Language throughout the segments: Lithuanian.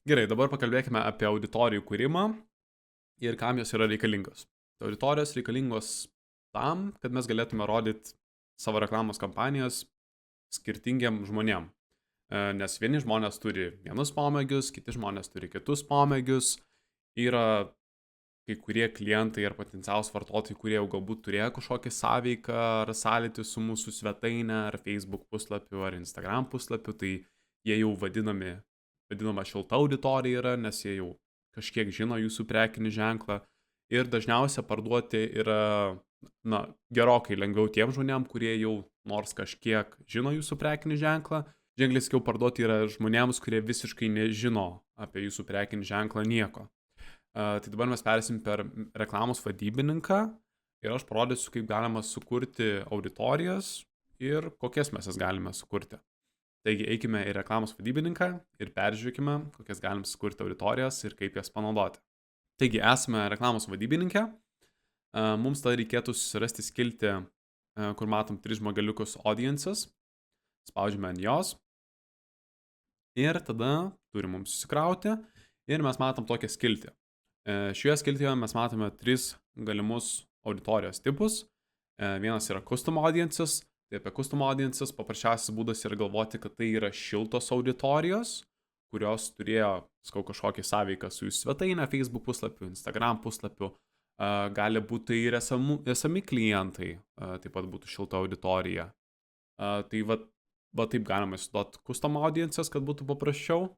Gerai, dabar pakalbėkime apie auditorijų kūrimą ir kam jos yra reikalingos. Auditorijos reikalingos tam, kad mes galėtume rodyti savo reklamos kampanijas skirtingiem žmonėm. Nes vieni žmonės turi vienus pomėgius, kiti žmonės turi kitus pomėgius. Yra kai kurie klientai ar potencialūs vartotojai, kurie jau galbūt turėjo kažkokį sąveiką ar sąlytį su mūsų svetaine, ar Facebook puslapiu, ar Instagram puslapiu, tai jie jau vadinama šilta auditorija yra, nes jie jau kažkiek žino jūsų prekinį ženklą. Ir dažniausia parduoti yra, gerokai lengviau tiem žmonėm, kurie jau nors kažkiek žino jūsų prekinį ženklą. Ženkliai parduoti yra žmonėms, kurie visiškai nežino apie jūsų prekinį ženklą nieko. Tai dabar mes perėsim per reklamos vadybininką ir aš parodysiu, kaip galima sukurti auditorijas ir kokias mes jas galime sukurti. Taigi eikime į reklamos vadybininką ir peržiūrėkime, kokias galim sukurti auditorijas ir kaip jas panaudoti. Taigi esame reklamos vadybininkė. Mums tada reikėtų susirasti skiltį, kur matom 3 žmogeliukus audiences. Spaudžiame ant jos. Ir tada turi mums susikrauti ir mes matom tokią skiltį. Šioje skiltyje mes matome 3 galimus auditorijos tipus. Vienas yra custom audiences. Tai apie custom audiences paprasčiausias būdas yra galvoti, kad tai yra šiltos auditorijos, kurios turėjo kažkokį sąveiką su jūsų svetaine, Facebook puslapiu, Instagram puslapiu. Gali būti tai ir esami klientai, taip pat būtų šilta auditorija. Tai va taip galima įsiduoti custom audiences, kad būtų paprasčiau.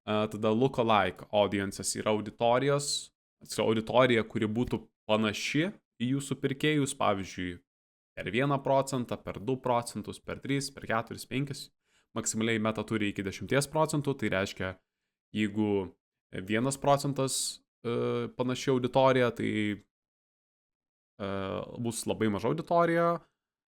Tada lookalike audiences yra auditorija, kuri būtų panaši į jūsų pirkėjus, pavyzdžiui, per 1%, per 2%, per 3%, per 4%, 5%. Maksimaliai meta turi iki 10%, tai reiškia, jeigu 1% panaši auditorija, tai bus labai maža auditorija.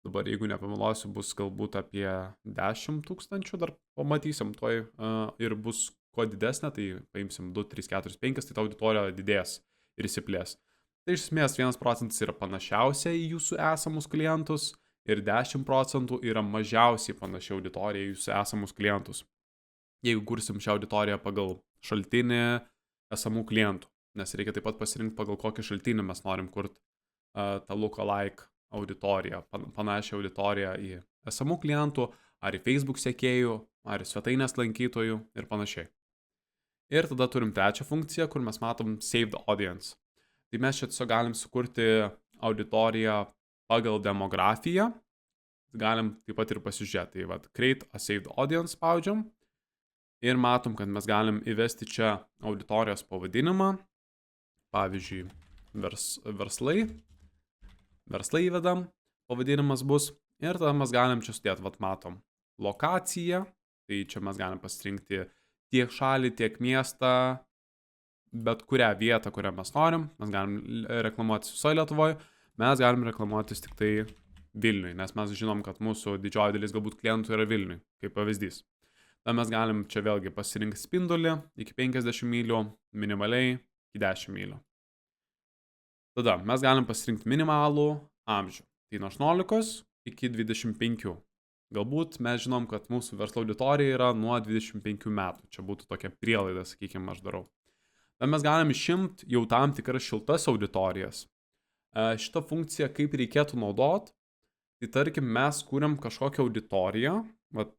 Dabar, jeigu nepameluosiu, bus galbūt apie 10 000, dar pamatysim toj, ir bus kuo didesnė, tai paimsim 2, 3, 4, 5, tai ta auditorija didės ir įsiplės. Tai iš esmės 1% yra panašiausia į jūsų esamus klientus ir 10% yra mažiausiai panaši auditorija į jūsų esamus klientus. Jeigu kursim šią auditoriją pagal šaltinį esamų klientų, nes reikia taip pat pasirinkti, pagal kokį šaltinį mes norim kurti tą lookalike auditoriją, panašią auditoriją į esamų klientų, ar į Facebook sekėjų, ar į svetainės lankytojų ir panašiai. Ir tada turim trečią funkciją, kur mes matom saved audience. Tai mes čia tiesiog galim sukurti auditoriją pagal demografiją. Galim taip pat ir pasižiūrėti. Tai create a saved audience spaudžiam. Ir matom, kad mes galim įvesti čia auditorijos pavadinimą. Pavyzdžiui, verslai. Verslai įvedam, pavadinimas bus. Ir tada mes galim čia sudėti, matom, lokaciją. Tai čia mes galim pasirinkti tiek šalį, tiek miestą, bet kurią vietą, kurią mes norim. Mes galim reklamuotis visoje Lietuvoje, mes galim reklamuotis tik tai Vilniui, nes mes žinom, kad mūsų didžioji dalis galbūt klientų yra Vilniui, kaip pavyzdys. Tada mes galim čia vėlgi pasirinkti spindulį iki 50 mylių, minimaliai iki 10 mylių. Tada mes galim pasirinkti minimalų amžių, tai nuo 18 iki 25. Galbūt mes žinom, kad mūsų verslo auditorija yra nuo 25 metų. Čia būtų tokia prielaida, sakykime, aš darau. Tada mes galim išimti jau tam tikras šiltas auditorijas. Šitą funkciją kaip reikėtų naudot, tai tarkim mes kūrėm kažkokią auditoriją,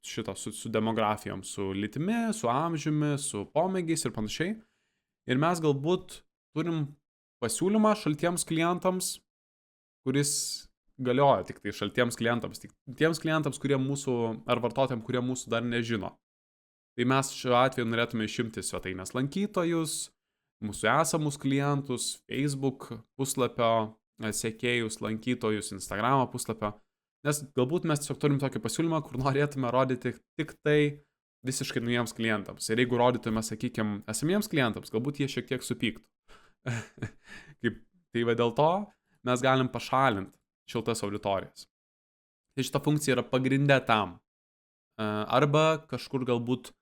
šitą su demografijom, su lytimi, su amžiumi, su pomėgiais ir panašiai. Ir mes galbūt turim pasiūlymą šaltiems klientams, kuris galioja tik tai šaltiems klientams, tik tiems klientams, kurie mūsų, ar vartotojams, kurie mūsų dar nežino. Tai mes šiuo atveju norėtume išimti svetainės lankytojus, mūsų esamus klientus, Facebook puslapio sekėjus, lankytojus, Instagramo puslapio, nes galbūt mes tiesiog turim tokį pasiūlymą, kur norėtume rodyti tik tai visiškai naujiems klientams. Ir jeigu rodytume, sakykime, esamiems klientams, galbūt jie šiek tiek supyktų. Tai dėl to mes galim pašalinti šiltas auditorijas. Tai šita funkcija yra pagrindė tam. Arba kažkur galbūt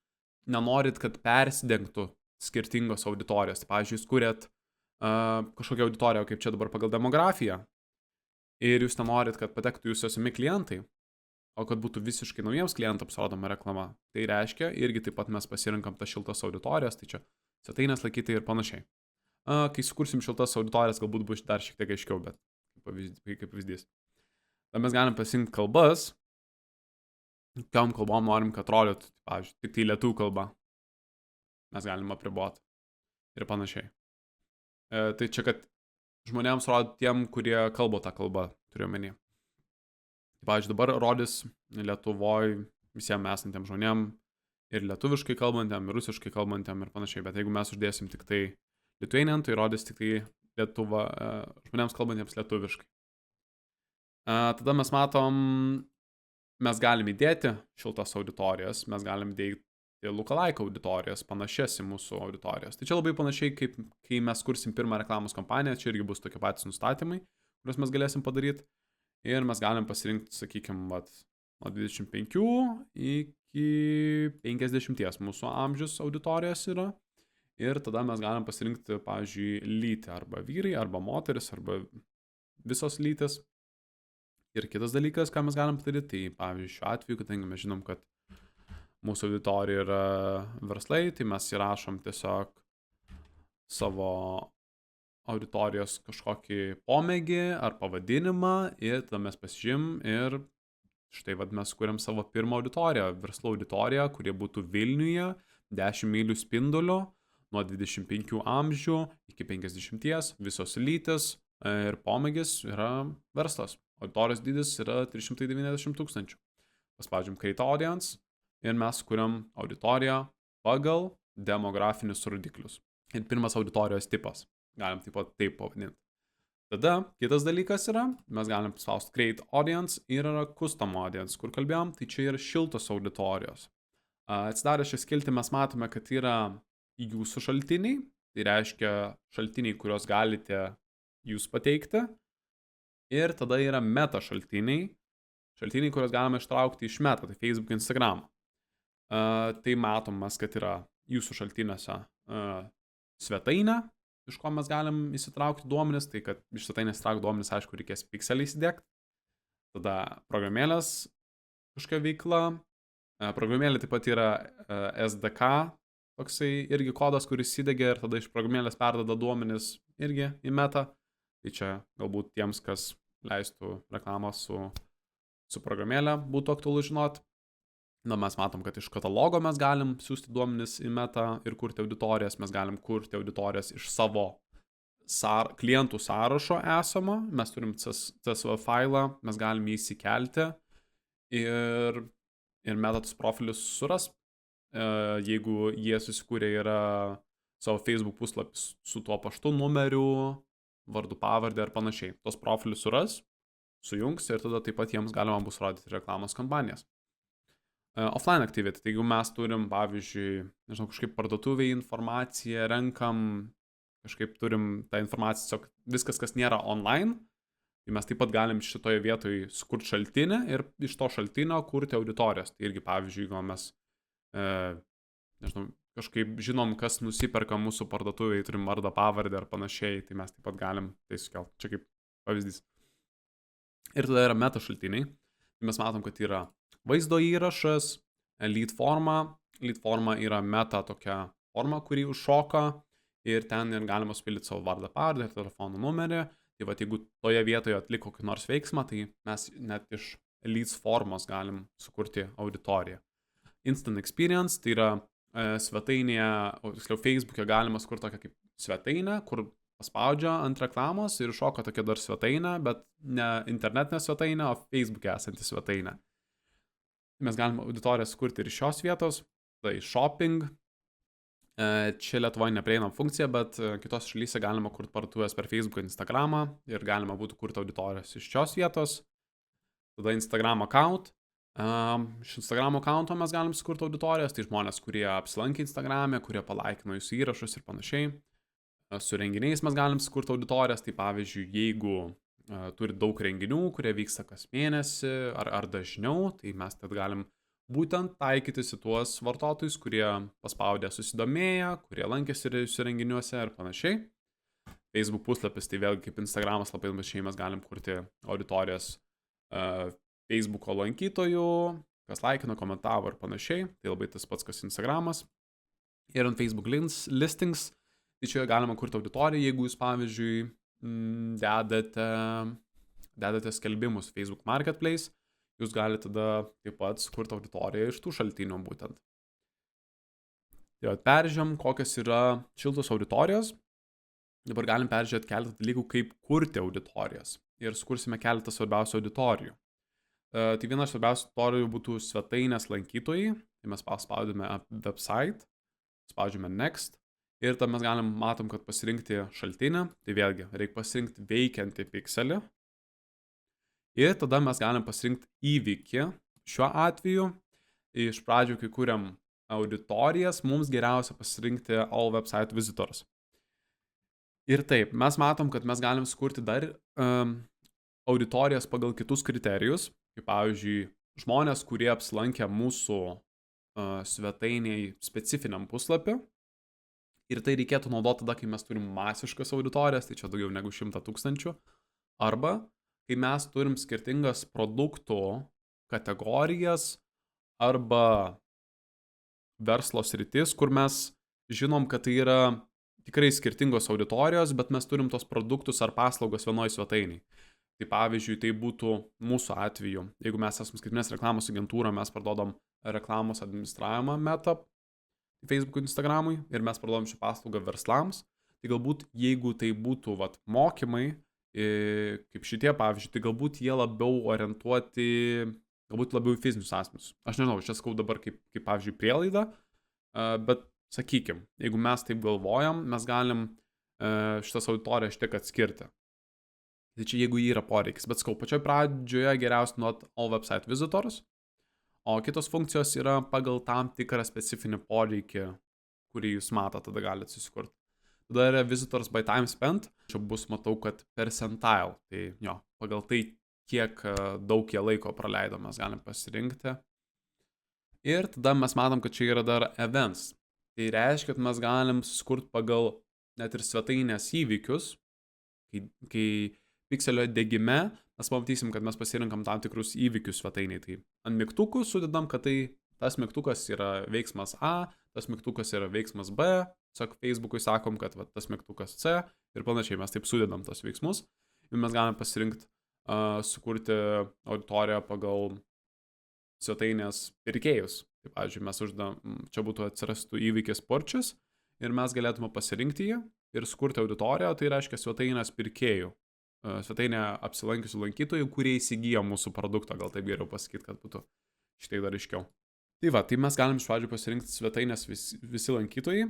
nenorit, kad persidengtų skirtingos auditorijos. Pavyzdžiui, jūs kuriat kažkokią auditoriją, kaip čia dabar pagal demografiją, ir jūs nenorit, kad patektų jūsų esami klientai. o kad būtų visiškai naujiems klientams rodoma reklama. Tai reiškia, irgi taip pat mes pasirinkam tas šiltas auditorijas, tai čia svetainės laikyti ir panašiai. Kai sukursim šiltas auditorijas, galbūt bus dar šiek tiek aiškiau, bet kaip pavyzdys. Tada mes galim pasirinkti kalbas, kokiom kalbom norim, kad rodytų, pavyzdžiui, tik tai lietuvių kalba. Mes galim apriboti ir panašiai. Tai čia, kad žmonėms rodyti tiem, kurie kalba tą kalbą, turiu menį. Pavyzdžiui, dabar rodys Lietuvoje visiems esantiem žmonėm ir lietuviškai kalbantiem, ir rusiškai kalbantiem ir panašiai, bet jeigu mes uždėsim tik tai Lithuanian, tai rodys tik tai žmonėms kalbantiems lietuviškai. Tada mes matom, mes galim įdėti šiltas auditorijas, mes galim įdėti lookalike auditorijas, panašias į mūsų auditorijas. Tai čia labai panašiai, kaip kai mes kursim pirmą reklamos kampaniją, čia irgi bus tokie patys nustatymai, kuriuos mes galėsim padaryti. Ir mes galim pasirinkti, sakykime, nuo 25 iki 50 mūsų amžius auditorijos yra. Ir tada mes galim pasirinkti, pavyzdžiui, lytį arba vyrai, arba moteris, arba visos lytis. Ir kitas dalykas, ką mes galim padaryti, tai pavyzdžiui, šiuo atveju, kadangi mes žinom, kad mūsų auditorija yra verslai, tai mes įrašom tiesiog savo auditorijos kažkokį pomėgį ar pavadinimą ir tada mes pasižym ir štai mes kuriam savo pirmą auditoriją, verslo auditoriją, kurie būtų Vilniuje, 10 mylių spindulio, nuo 25 amžių iki 50, visos lytis ir pomėgis yra verslas. Auditorijos dydis yra 390 000. Paspaudžiam Create Audience ir mes kuriam auditoriją pagal demografinius rodiklius. Ir pirmas auditorijos tipas. Galim taip pavadinti. Tada kitas dalykas yra, mes galim paspausti Create Audience ir yra Custom Audience, kur kalbėjom, tai čia yra šiltos auditorijos. Atsidarę šią skiltį mes matome, kad yra jūsų šaltiniai, tai reiškia šaltiniai, kuriuos galite jūs pateikti. Ir tada yra meta šaltiniai, kuriuos galime ištraukti iš meta, tai Facebook, Instagram. Tai matom mes, kad yra jūsų šaltiniuose svetainė, iš ko mes galim įsitraukti duomenis, tai kad iš svetainės įtraukti duomenis, aišku, reikės pikseliai įsidėkti. Tada programėlės kažkokia veikla. Programėlė taip pat yra SDK, toksai irgi kodas, kuris įdėgia ir tada iš programėlės perdada duomenis irgi į meta. Tai čia galbūt tiems, kas leistų reklamą su programėlė, būtų aktualu žinot. Mes matom, kad iš katalogo mes galim siūsti duomenis į meta ir kurti auditorijas, mes galim kurti auditorijas iš savo klientų sąrašo esamo, mes turim CSV failą, mes galim jį įsikelti ir meta tus profilius suras, jeigu jie susikūrė yra savo Facebook puslapis su tuo paštu numeriu, vardu pavardė ar panašiai. Tos profilius suras, sujungs ir tada taip pat jiems galima bus rodyti reklamos kampanijas. Offline activity, tai jeigu mes turim, pavyzdžiui, kažkaip parduotuviai informaciją, renkam, kažkaip turim tą informaciją, viskas, kas nėra online, tai mes taip pat galim šitoje vietoje sukurti šaltinį ir iš to šaltinio kurti auditorijas. Tai irgi, pavyzdžiui, jeigu mes, kažkaip žinom, kas nusiperka mūsų parduotuviai, turim vardą pavardę ar panašiai, tai mes taip pat galim tai sukelti. Čia kaip pavyzdys. Ir tada yra meta šaltiniai. Tai mes matom, kad yra vaizdo įrašas, lead forma. Lead forma yra meta tokia forma, kurį užšoka ir ten galima supildyti savo vardą pavardę ir telefono numerį. Tai jeigu toje vietoje atliko kokį nors veiksmą, tai mes net iš leads formos galim sukurti auditoriją. Instant Experience, tai yra svetainėje, tiksliau Facebook'e galima sukurti tokią kaip svetainę, kur paspaudžia ant reklamos ir šoka tokia dar svetainė, bet ne internetinė svetainė, o Facebook'e esanti svetainė. Mes galime auditoriją sukurti ir iš šios vietos, tai shopping. Čia Lietuvoje neprieinam funkcija, bet kitos šalyse galima kurti parduotuvės per Facebook, Instagramą ir galima būtų kurti auditorijas iš šios vietos. Tada Instagram account. Iš Instagram accounto mes galim sukurti auditorijas, tai žmonės, kurie apsilankė Instagram'e, kurie palaikino jūsų įrašus ir panašiai. Su renginiais mes galim sukurti auditorijas, tai pavyzdžiui, jeigu turi daug renginių, kurie vyksta kas mėnesį ar dažniau, tai mes tad galim būtent taikytis į tuos vartotojus, kurie paspaudė susidomėję, kurie lankėsi jūsų renginiuose ir panašiai. Facebook puslapis, tai vėlgi kaip Instagramas labai panašiai mes galim kurti auditorijas Facebooko lankytojų, kas laikino, komentavo ir panašiai. Tai labai tas pats, kas Instagramas. Ir ant Facebook listings. Tai čia galima kurti auditoriją, jeigu jūs, pavyzdžiui, dedate skelbimus Facebook Marketplace, jūs galite tada taip pat sukurti auditoriją iš tų šaltinių būtent. Tai peržiūrėm, kokios yra šiltos auditorijos. Dabar galim peržiūrėti keletą dalykų, kaip kurti auditorijas. Ir sukursime keletą svarbiausių auditorijų. Tai viena iš svarbiausių auditorijų būtų svetainės lankytojai. Tai mes paspaudėme website, spaudžiame next. Ir tada mes matom, kad pasirinkti šaltinį. Tai vėlgi, reikia pasirinkti veikiantį pikselį. Ir tada mes galim pasirinkti įvykį. Šiuo atveju, iš pradžių, kai kuriam auditorijas, mums geriausia pasirinkti all website visitors. Ir taip, mes matom, kad mes galim sukurti dar auditorijas pagal kitus kriterijus, kaip pavyzdžiui, žmonės, kurie apsilankė mūsų svetainiai specifiniam puslapį. Ir tai reikėtų naudoti tada, kai mes turim masiškas auditorijas, tai čia daugiau negu 100 000. Arba, kai mes turim skirtingas produktų kategorijas arba verslo sritis, kur mes žinom, kad tai yra tikrai skirtingos auditorijos, bet mes turim tos produktus ar paslaugos vienoj svetainiai. Tai pavyzdžiui, tai būtų mūsų atveju. Jeigu mes esame skaitmeninės reklamos agentūra, mes parduodam reklamos administravimą Meta, Facebook, Instagramui ir mes parduodam šią paslaugą verslams. Tai galbūt, jeigu tai būtų mokymai, kaip šitie pavyzdžiui, tai galbūt jie labiau orientuoti, galbūt labiau į fizinius asmenius. Aš nežinau, čia sakau dabar kaip pavyzdžiui prielaida, bet sakykim, jeigu mes taip galvojam, mes galim šitas auditorijas šiek tiek atskirti. Tai čia jeigu yra poreikis, bet sakau, pačioj pradžioje geriausia nuot all website visitors, o kitos funkcijos yra pagal tam tikrą specifinį poreikį, kurį jūs matote, tada galite susikurti. Tada yra visitors by time spent, čia bus, matau, kad percentile, tai jo, pagal tai, kiek daug jie laiko praleido, mes galim pasirinkti. Ir tada mes matom, kad čia yra dar events. Tai reiškia, kad mes galim susikurti pagal net ir svetainės įvykius, kai pikselio degime mes pamatysim, kad mes pasirinkam tam tikrus įvykius svetainiai. Tai ant mygtukų sudedam, kad tas mygtukas yra veiksmas A, tas mygtukas yra veiksmas B, tiesiog Facebook'ui sakom, kad tas mygtukas C ir panašiai. Mes taip sudedam tos veiksmus ir mes galim pasirinkti sukurti auditoriją pagal svetainės pirkėjus. Tai, pavyzdžiui, mes čia būtų atsirastų įvykis purchase ir mes galėtume pasirinkti jį ir sukurti auditoriją, tai reiškia svetainės pirkėjų. Svetainė apsilankiusių lankytojų, kurie įsigijo mūsų produktą, gal taip geriau pasakyti, kad būtų šitai dar aiškiau. Tai mes galim iš pradžių pasirinkti svetainės visi lankytojai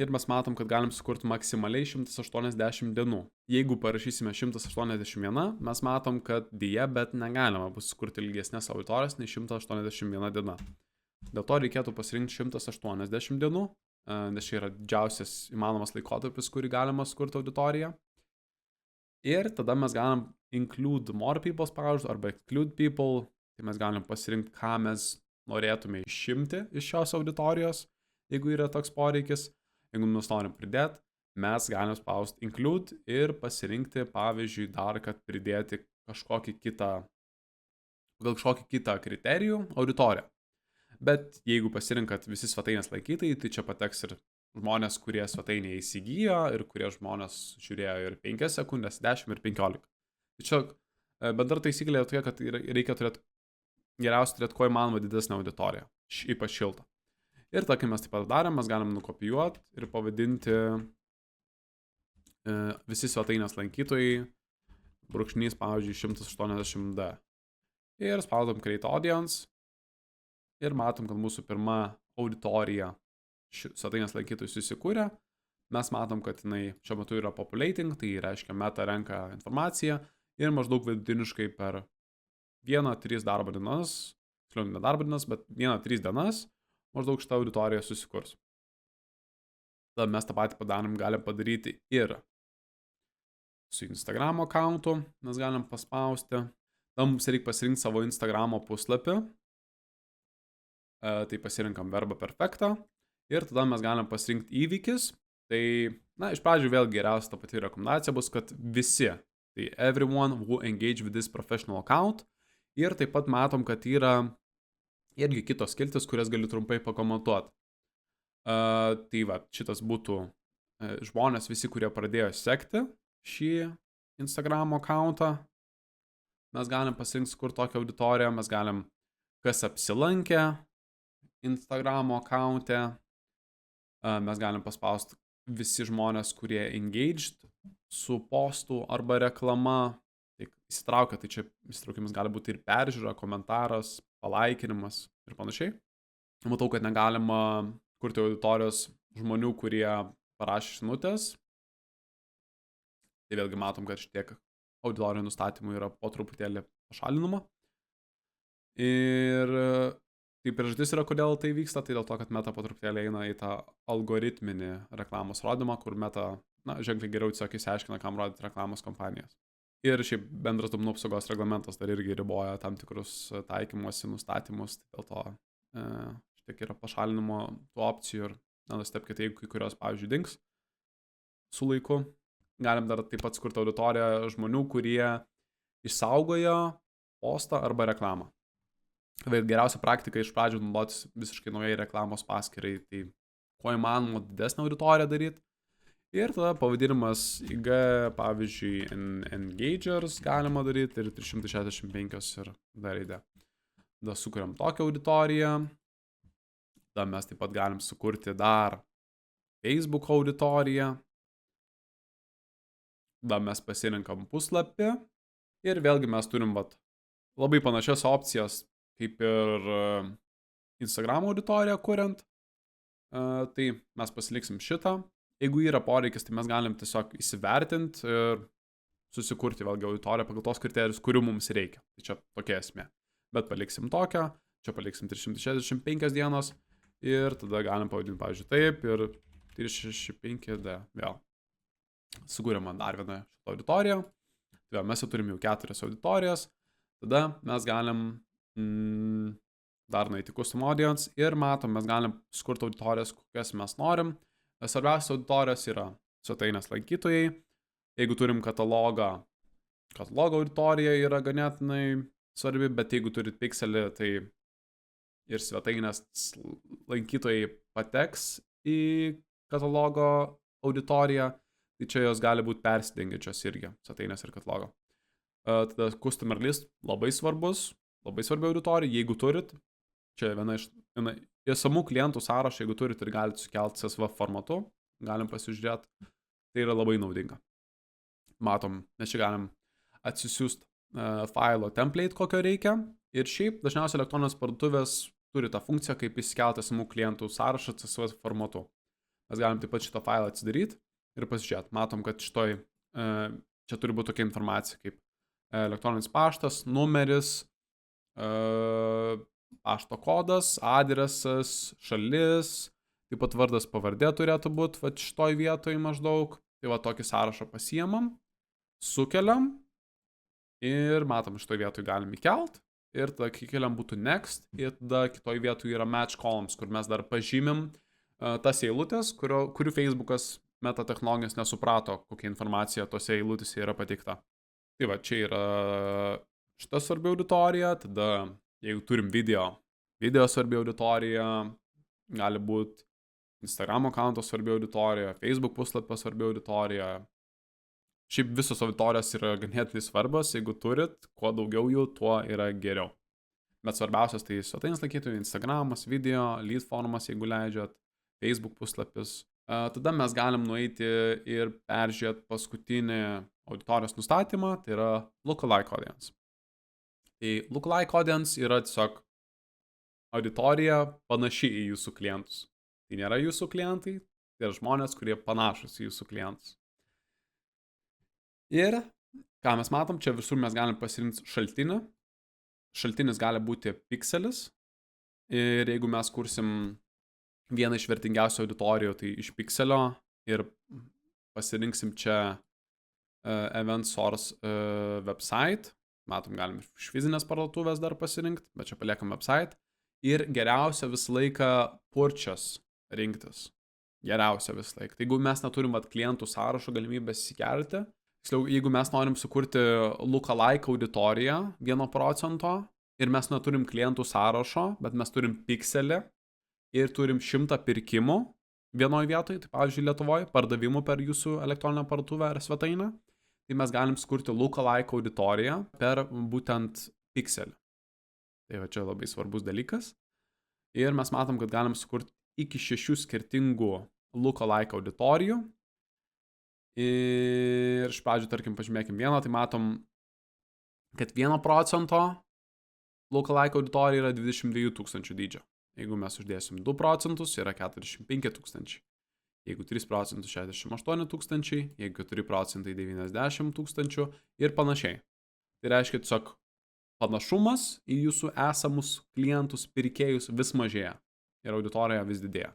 ir mes matom, kad galim sukurti maksimaliai 180 dienų. Jeigu parašysime 181, mes matom, kad dėja, bet negalima bus sukurti ilgesnės auditorijas nei 181 diena. Dėl to reikėtų pasirinkti 180 dienų, nes čia yra didžiausias įmanomas laikotarpis, kurį galima sukurti auditoriją. Ir tada mes galim include more people, pavyzdžiui, arba exclude people, tai mes galim pasirinkti, ką mes norėtume išimti iš šios auditorijos, jeigu yra toks poreikis. Jeigu mes norim pridėti, mes galim spausti include ir pasirinkti, pavyzdžiui, dar, kad pridėti kažkokį kitą kriterijų auditoriją. Bet jeigu pasirinkat visi svetainės lankytojai, tai čia pateks ir žmonės, kurie svetainėje įsigijo ir kurie žmonės žiūrėjo ir 5 sekundės, 10 ir 15. Tai čia bendra taisyklė tokia, kad reikia geriausiai turėti kuo įmanoma didesnę auditoriją, ypač šiltą. Ir kai mes taip pat darėm, mes galim nukopijuoti ir pavadinti visi svetainės lankytojai brūkšnys, pavyzdžiui, 180D. Ir spaudom create audience ir matom, kad mūsų pirma auditorija svetainės lankytojų susikūrė. Mes matom, kad jinai šiuo metu yra populating, tai reiškia Meta renka informaciją ir maždaug vidutiniškai per 1-3 darbo dienas, ne darbo dienas, bet 1-3 dienas maždaug šitą auditoriją susikurs. Tada mes tą patį galim padaryti ir su Instagram accountu, mes galim paspausti. Tada mums reikia pasirinkti savo Instagramo puslapį. Tai pasirinkam verbą perfektą. Ir tada mes galim pasirinkti įvykis. Tai, iš pradžių vėl geriausia ta pati rekomendacija bus, kad visi, tai everyone who engage with this professional account, Ir taip pat matom, kad yra irgi kitos skiltis, kurias galiu trumpai pakomentuoti. Tai va, šitas būtų žmonės visi, kurie pradėjo sekti šį Instagram accountą. Mes galim pasirinkti, kur tokią auditoriją, mes galim, kas apsilankė Instagram account'e, mes galim paspausti visi žmonės, kurie engaged su postu arba reklama, tai įsitraukia, tai čia įsitraukimas gali būti ir peržiūra, komentaras, palaikinimas ir panašiai. Matau, kad negalima kurti auditorijos žmonių, kurie parašė žinutės. Tai vėlgi matom, kad šitiek auditorijų nustatymų yra po truputėlį pašalinama. Ir tai priežastis yra, kodėl tai vyksta, tai dėl to, kad Meta po truputėlį eina į tą algoritminį reklamos rodymą, kur Meta, ženkliai geriau tiesiog įsiaiškina, kam rodyti reklamos kompanijas. Ir šiaip bendras duomenų apsaugos reglamentas dar irgi riboja tam tikrus taikymosi nustatymus, tai dėl to šitiek yra pašalinimo tų opcijų ir nenustebkite, jeigu kai kurios, pavyzdžiui, dings su laiku. Galim dar taip pat skurti auditoriją žmonių, kurie išsaugojo postą arba reklamą. Geriausia praktika iš pradžių naudotis visiškai naujai reklamos paskyrai, tai kuo įmanoma didesnę auditoriją daryti. Ir tada pavadinimas IG, pavyzdžiui, Engagers galima daryti ir 365 ir dar įdė. Tada sukuriam tokią auditoriją. Tada mes taip pat galim sukurti dar Facebook auditoriją. Tada mes pasirinkam puslapį ir vėlgi mes turim labai panašias opcijas kaip ir Instagram auditoriją kuriant. Tai mes pasiliksim šitą. Jeigu yra poreikis, tai mes galim tiesiog įsivertinti ir susikurti vėlgi auditoriją pagal tos kriterijus, kurių mums reikia. Tai čia tokia esmė. Bet paliksim tokią, čia paliksim 365 dienos ir tada galim pavadinti, pavyzdžiui, taip ir 365D vėl. Sukūrėme dar vieną šitą auditoriją. Tai mes jau turim jau 4 auditorijas. Tada mes galim dar nueiti custom audience ir matom, mes galim sukurti auditorijas, kokias mes norim. Svarbiausias auditorijos yra svetainės lankytojai. Jeigu turim katalogą auditorija yra ganėtinai svarbi, bet jeigu turit pixelį, tai ir svetainės lankytojai pateks į katalogo auditoriją. Tai čia jos gali būti persidengiančios irgi, svetainės ir katalogo. Tada customer list labai svarbi auditorija, jeigu turit, čia viena iš esamų klientų sąrašą, jeigu turit ir galite sukelti CSV formatu, galim pasižiūrėti, tai yra labai naudinga. Matom, mes čia galim atsisiųsti failo template, kokio reikia, ir šiaip dažniausiai elektroninės parduotuvės turi tą funkciją, kaip įsikelti esamų klientų sąrašą CSV formatu. Mes galim taip pat šitą failą atsidaryti ir pasižiūrėti. Matom, kad čia turi būti tokia informacija kaip elektroninis paštas, numeris, pašto kodas, adresas, šalis, taip pat vardas pavardė turėtų būti šitoj vietoj maždaug. Tai tokį sąrašą pasiemam, sukeliam ir matom, šitoj vietoj galim įkelt ir tada keliam būtų next ir tada kitoj vietoj yra match columns, kur mes dar pažymim tas eilutės, kurių Facebookas Meta technologijos nesuprato, kokia informacija tose eilutėse yra pateikta. Tai čia yra šita svarbi auditorija, tada jeigu turim video svarbi auditorija, gali būti Instagram accounto svarbi auditorija, Facebook puslapio svarbi auditorija. Šiaip visos auditorijos yra ganėtinai svarbios, jeigu turit, kuo daugiau jų, tuo yra geriau. Bet svarbiausias tai svetainės lankytojų, Instagramas, video, lead formas, jeigu leidžiat, Facebook puslapis. Tada mes galim nueiti ir peržiūrėti paskutinį auditorijos nustatymą, tai yra lookalike audience. Tai lookalike audience yra tiesiog auditorija panaši į jūsų klientus. Tai nėra jūsų klientai, tai yra žmonės, kurie panašus į jūsų klientus. Ir ką mes matom, čia visur mes galim pasirinkti šaltinį. Šaltinis gali būti pixelis. Ir jeigu mes kursim vieną iš vertingiausių auditorijų, tai iš pixelio ir pasirinksim čia event source website. Matom, galim iš fizinės parduotuvės dar pasirinkti, bet čia paliekam website. Ir geriausia visą laiką purchase rinktis. Geriausia visą laiką. Tai jeigu mes neturim klientų sąrašo galimybės įsikelti, Tiksliau, jeigu mes norim sukurti lookalike auditoriją 1% ir mes neturim klientų sąrašo, bet mes turim pikselį ir turim 100 pirkimų vienoje vietoje, tai pavyzdžiui Lietuvoje, pardavimų per jūsų elektroninę parduotuvę ar svetainę, tai mes galim sukurti lookalike auditoriją per būtent pikselį. Tai va čia labai svarbus dalykas. Ir mes matom, kad galim sukurti iki 6 skirtingų lookalike auditorijų. Ir iš pradžių, tarkim, pažymėkim vieną, tai matom, kad 1% lookalike auditorija yra 22 tūkstančių dydžio. Jeigu mes uždėsim 2%, yra 45 tūkstančiai. Jeigu 3% 68 tūkstančiai, jeigu 4% 90 tūkstančių ir panašiai. Tai reiškia tiesiog panašumas į jūsų esamus klientus, pirkėjus vis mažėja ir auditorija vis didėja.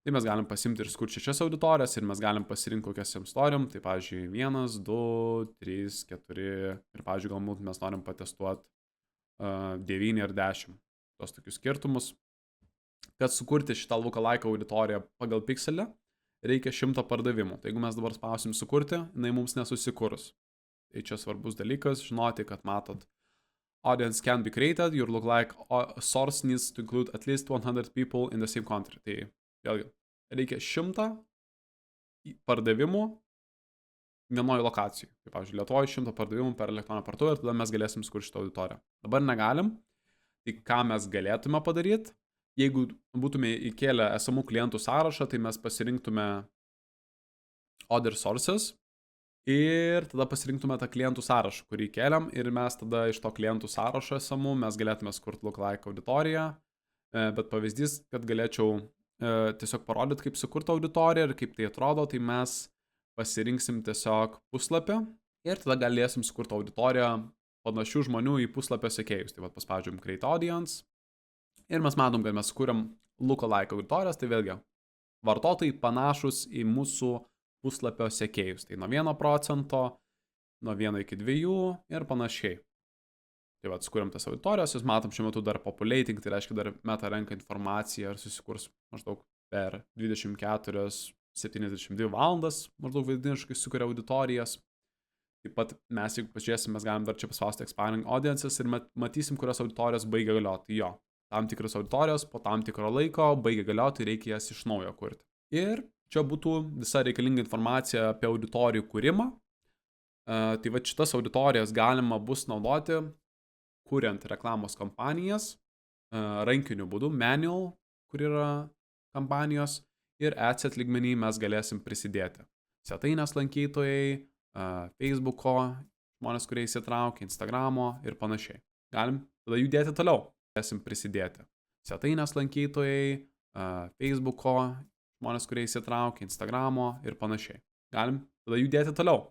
Tai mes galim pasimti ir sukurti 6 auditorijas ir mes galim pasirinkti kokias jiems norim. Tai pavyzdžiui 1, 2, 3, 4 ir pavyzdžiui galbūt mes norim patestuoti 9 ir 10. Tos tokius skirtumus. Kad sukurti šitą lookalike auditoriją pagal pikselį, reikia 100 pardavimų. Tai jeigu mes dabar spausim sukurti, jinai mums nesusikurs. Tai čia svarbus dalykas, žinoti, kad matot, audience can be created, your lookalike source needs to include at least 100 people in the same country. Tai vėlgi, reikia 100 pardavimų vienoje lokacijoje. Kaip, pavyzdžiui, Lietuvoje 100 pardavimų per elektroninę parduotuvę ir tada mes galėsim sukurti šitą auditoriją. Dabar negalim. Tai ką mes galėtume padaryti? Jeigu būtume įkėlę esamų klientų sąrašą, tai mes pasirinktume Other Sources ir tada pasirinktume tą klientų sąrašą, kurį įkėlėm ir mes tada iš to klientų sąrašo esamų mes galėtume sukurti lookalike auditoriją. Bet pavyzdys, kad galėčiau tiesiog parodyti, kaip sukurti auditoriją ir kaip tai atrodo, tai mes pasirinksim tiesiog puslapį ir tada galėsim sukurti auditoriją panašių žmonių į puslapio sekėjus. Tai paspaudžiam Create Audience ir mes matom, kad mes sukūrėm lookalike auditorijas, tai vėlgi vartotojai panašus į mūsų puslapio sekėjus. Tai nuo 1%, nuo 1 iki 2 ir panašiai. Tai sukūrėm tas auditorijas, jūs matom šiuo metu dar populating, tai reiškia dar meta renka informaciją ir susikurs maždaug per 24-72 valandas, maždaug vidutiniškai sukuria auditorijas. Taip pat mes, jeigu pažiūrėsim, mes galim dar čia paspausti Expiring Audiences ir matysim, kurios auditorijos baigia galioti. Jo, tam tikros auditorijos po tam tikro laiko baigia galioti, reikia jas iš naujo kurti. Ir čia būtų visa reikalinga informacija apie auditorijų kūrimą. Tai va šitas auditorijas galima bus naudoti kuriant reklamos kampanijas, rankiniu būdu, manual, kur yra kampanijos, ir AdSet lygmenį mes galėsim prisidėti. Svetainės lankytojai, Facebooko, žmonės, kurie įsitraukia, Instagramo ir panašiai. Galim tada judėti toliau, galėsim prisidėti. Svetainės lankytojai, Facebooko, žmonės, kurie įsitraukia, Instagramo ir panašiai. Galim tada judėti toliau.